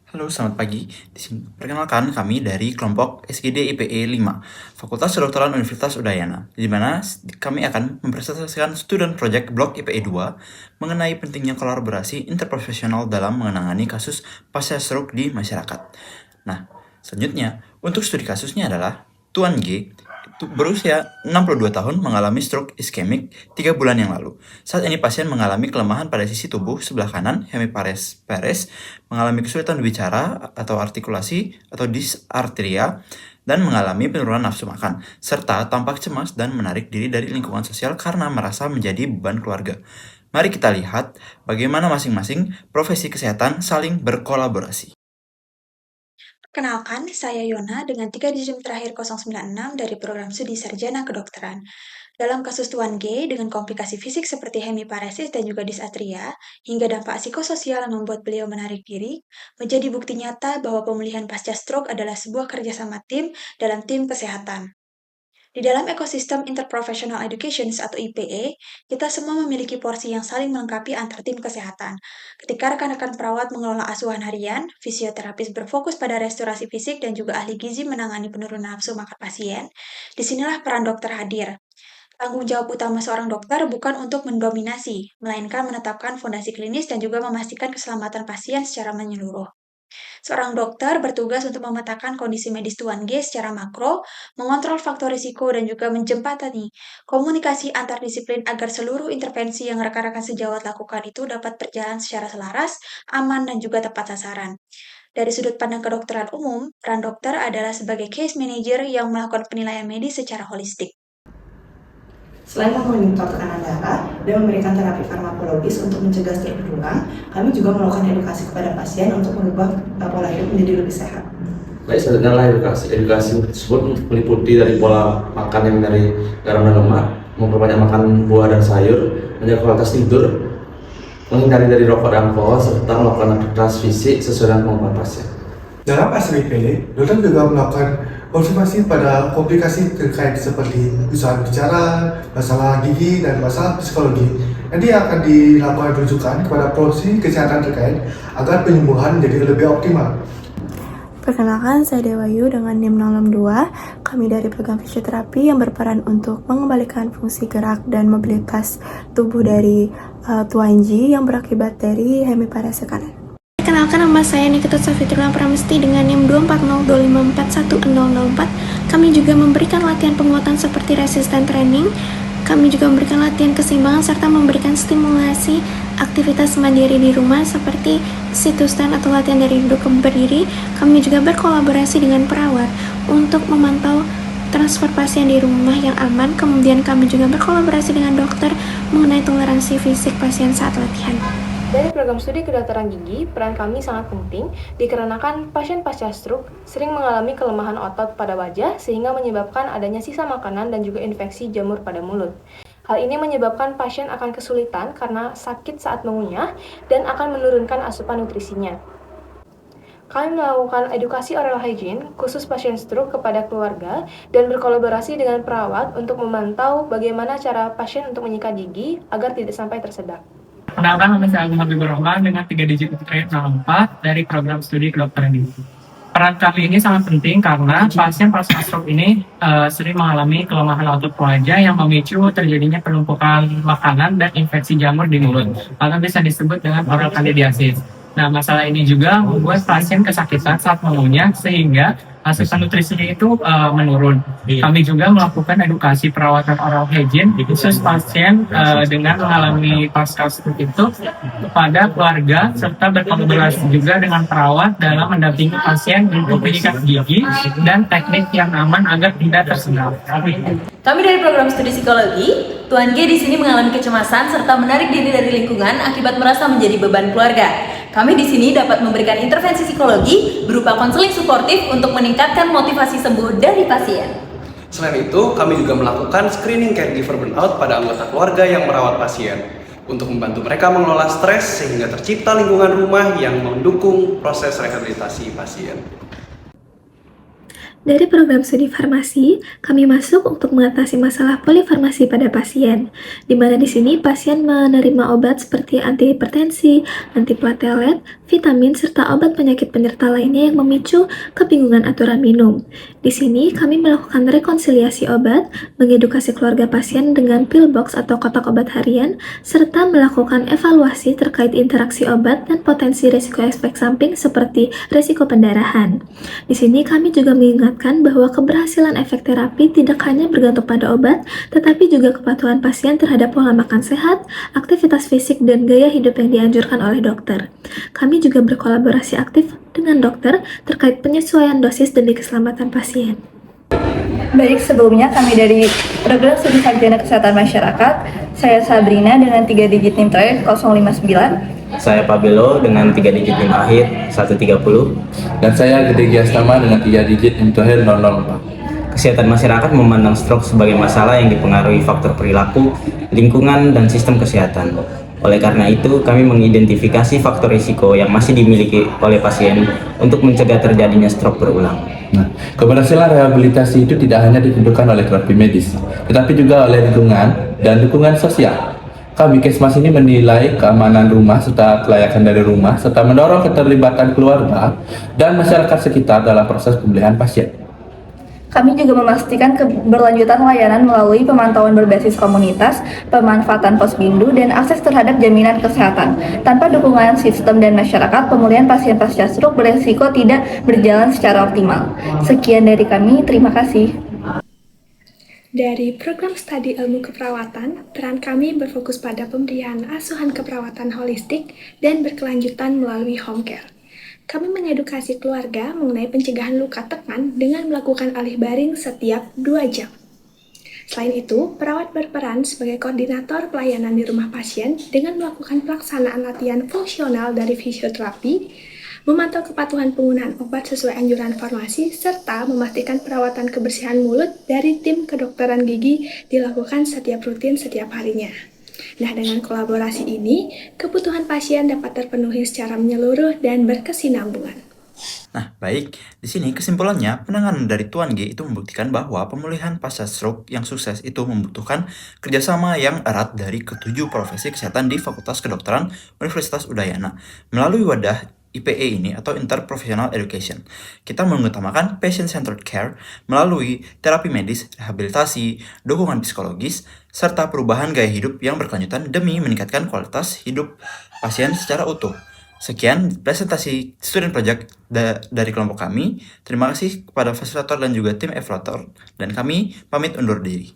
Halo, selamat pagi. Di sini perkenalkan kami dari kelompok SGD IPE 5, Fakultas Kedokteran Universitas Udayana, di mana kami akan mempresentasikan student project blok IPE 2 mengenai pentingnya kolaborasi interprofesional dalam menangani kasus pasca stroke di masyarakat. Nah, selanjutnya, untuk studi kasusnya adalah Tuan G, berusia 62 tahun mengalami stroke iskemik 3 bulan yang lalu. Saat ini pasien mengalami kelemahan pada sisi tubuh sebelah kanan, hemipares pares, mengalami kesulitan berbicara atau artikulasi atau dysarthria, dan mengalami penurunan nafsu makan, serta tampak cemas dan menarik diri dari lingkungan sosial karena merasa menjadi beban keluarga. Mari kita lihat bagaimana masing-masing profesi kesehatan saling berkolaborasi. Perkenalkan, saya Yona dengan 3 digit terakhir 096 dari program studi sarjana kedokteran. Dalam kasus Tuan G, dengan komplikasi fisik seperti hemiparesis dan juga dysarthria, hingga dampak psikososial yang membuat beliau menarik diri, menjadi bukti nyata bahwa pemulihan pasca stroke adalah sebuah kerjasama tim dalam tim kesehatan. Di dalam ekosistem Interprofessional Education atau IPE, kita semua memiliki porsi yang saling melengkapi antar tim kesehatan. Ketika rekan-rekan perawat mengelola asuhan harian, fisioterapis berfokus pada restorasi fisik dan juga ahli gizi menangani penurunan nafsu makan pasien, disinilah peran dokter hadir. Tanggung jawab utama seorang dokter bukan untuk mendominasi, melainkan menetapkan fondasi klinis dan juga memastikan keselamatan pasien secara menyeluruh. Seorang dokter bertugas untuk memetakan kondisi medis Tuan G secara makro, mengontrol faktor risiko, dan juga menjembatani komunikasi antar disiplin agar seluruh intervensi yang rekan-rekan sejawat lakukan itu dapat berjalan secara selaras, aman, dan juga tepat sasaran. Dari sudut pandang kedokteran umum, peran dokter adalah sebagai case manager yang melakukan penilaian medis secara holistik. Selain memonitor tekanan darah dan memberikan terapi farmakologis untuk mencegah stroke berulang, kami juga melakukan edukasi kepada pasien untuk merubah pola hidup menjadi lebih sehat. Baik, sebenarnya edukasi tersebut meliputi dari pola makan yang dari garam dan lemak, memperbanyak makan buah dan sayur, menjaga kualitas tidur, menghindari dari rokok dan alkohol, serta melakukan aktivitas fisik sesuai dengan kemampuan pasien. Dalam SWP, dokter juga melakukan konsultasi pada komplikasi terkait seperti kesusahan bicara, masalah gigi, dan masalah psikologi. Nanti akan dilakukan rujukan kepada profesi kesehatan terkait agar penyembuhan menjadi lebih optimal. Perkenalkan, saya Dewayu dengan NIM 062. Kami dari program fisioterapi yang berperan untuk mengembalikan fungsi gerak dan mobilitas tubuh dari Tuan G yang berakibat dari hemiparesis kanan. Perkenalkan, nama saya Nikita Safitrullah Pramesti dengan NIM 24025411004. Kami juga memberikan latihan penguatan seperti resistance training. Kami juga memberikan latihan keseimbangan serta memberikan stimulasi aktivitas mandiri di rumah seperti sit-to-stand atau latihan dari duduk ke berdiri. Kami juga berkolaborasi dengan perawat untuk memantau transfer pasien di rumah yang aman. Kemudian kami juga berkolaborasi dengan dokter mengenai toleransi fisik pasien saat latihan. Dari program studi kedokteran gigi, peran kami sangat penting dikarenakan pasien pasca stroke sering mengalami kelemahan otot pada wajah sehingga menyebabkan adanya sisa makanan dan juga infeksi jamur pada mulut. Hal ini menyebabkan pasien akan kesulitan karena sakit saat mengunyah dan akan menurunkan asupan nutrisinya. Kami melakukan edukasi oral hygiene khusus pasien stroke kepada keluarga dan berkolaborasi dengan perawat untuk memantau bagaimana cara pasien untuk menyikat gigi agar tidak sampai tersedak. Kenalkan, nama saya Agung Habibur Rahman dengan 3 digit terakhir 04 dari program studi kedokteran gigi. Peran kami ini sangat penting karena pasien pasca stroke ini sering mengalami kelemahan otot wajah yang memicu terjadinya penumpukan makanan dan infeksi jamur di mulut atau bisa disebut dengan oral candidiasis. Nah, masalah ini juga membuat pasien kesakitan saat mengunyah sehingga asupan nutrisinya itu menurun. Kami juga melakukan edukasi perawatan oral hygiene khusus pasien dengan mengalami pasca stroke itu kepada keluarga serta berkolaborasi juga dengan perawat dalam mendampingi pasien untuk menyikat gigi dan teknik yang aman agar tidak tersendat. Kami dari program studi psikologi, Tuan G di sini mengalami kecemasan serta menarik diri dari lingkungan akibat merasa menjadi beban keluarga. Kami di sini dapat memberikan intervensi psikologi berupa konseling suportif untuk meningkatkan motivasi sembuh dari pasien. Selain itu, kami juga melakukan screening caregiver burnout pada anggota keluarga yang merawat pasien untuk membantu mereka mengelola stres sehingga tercipta lingkungan rumah yang mendukung proses rehabilitasi pasien. Dari program studi farmasi, kami masuk untuk mengatasi masalah polifarmasi pada pasien, di mana di sini pasien menerima obat seperti antihipertensi, antiplatelet, vitamin, serta obat penyakit penyerta lainnya yang memicu kebingungan aturan minum. Di sini, kami melakukan rekonsiliasi obat, mengedukasi keluarga pasien dengan pill box atau kotak obat harian, serta melakukan evaluasi terkait interaksi obat dan potensi risiko efek samping seperti risiko pendarahan. Di sini, kami juga mengingatkan bahwa keberhasilan efek terapi tidak hanya bergantung pada obat, tetapi juga kepatuhan pasien terhadap pola makan sehat, aktivitas fisik, dan gaya hidup yang dianjurkan oleh dokter. Kami juga berkolaborasi aktif dengan dokter terkait penyesuaian dosis demi keselamatan pasien. Baik, sebelumnya kami dari Program Studi Sarjana Kesehatan Masyarakat, saya Sabrina dengan 3 digit NIM terakhir 059. Saya Pabelo dengan 3 digit NIM akhir 130. Dan saya Gede Giastama dengan 3 digit NIM terakhir 004. Kesehatan masyarakat memandang stroke sebagai masalah yang dipengaruhi faktor perilaku, lingkungan, dan sistem kesehatan. Oleh karena itu, kami mengidentifikasi faktor risiko yang masih dimiliki oleh pasien untuk mencegah terjadinya stroke berulang. Nah, keberhasilan rehabilitasi itu tidak hanya ditentukan oleh terapi medis, tetapi juga oleh lingkungan dan dukungan sosial. Kami Kesmas ini menilai keamanan rumah serta kelayakan dari rumah, serta mendorong keterlibatan keluarga dan masyarakat sekitar dalam proses pemulihan pasien. Kami juga memastikan keberlanjutan layanan melalui pemantauan berbasis komunitas, pemanfaatan posbindu, dan akses terhadap jaminan kesehatan. Tanpa dukungan sistem dan masyarakat, pemulihan pasien pasca stroke beresiko tidak berjalan secara optimal. Sekian dari kami, terima kasih. Dari program studi ilmu keperawatan, peran kami berfokus pada pemberian asuhan keperawatan holistik dan berkelanjutan melalui home care. Kami mengedukasi keluarga mengenai pencegahan luka tekan dengan melakukan alih baring setiap 2 jam. Selain itu, perawat berperan sebagai koordinator pelayanan di rumah pasien dengan melakukan pelaksanaan latihan fungsional dari fisioterapi, memantau kepatuhan penggunaan obat sesuai anjuran farmasi, serta memastikan perawatan kebersihan mulut dari tim kedokteran gigi dilakukan rutin setiap harinya. Nah, dengan kolaborasi ini, kebutuhan pasien dapat terpenuhi secara menyeluruh dan berkesinambungan. Nah, baik. Di sini kesimpulannya, penanganan dari Tuan G itu membuktikan bahwa pemulihan pasca stroke yang sukses itu membutuhkan kerjasama yang erat dari ketujuh profesi kesehatan di Fakultas Kedokteran Universitas Udayana melalui wadah IPE ini atau Interprofessional Education. Kita mengutamakan patient-centered care melalui terapi medis, rehabilitasi, dukungan psikologis, serta perubahan gaya hidup yang berkelanjutan demi meningkatkan kualitas hidup pasien secara utuh. Sekian presentasi student project dari kelompok kami. Terima kasih kepada fasilitator dan juga tim evaluator. Dan kami pamit undur diri.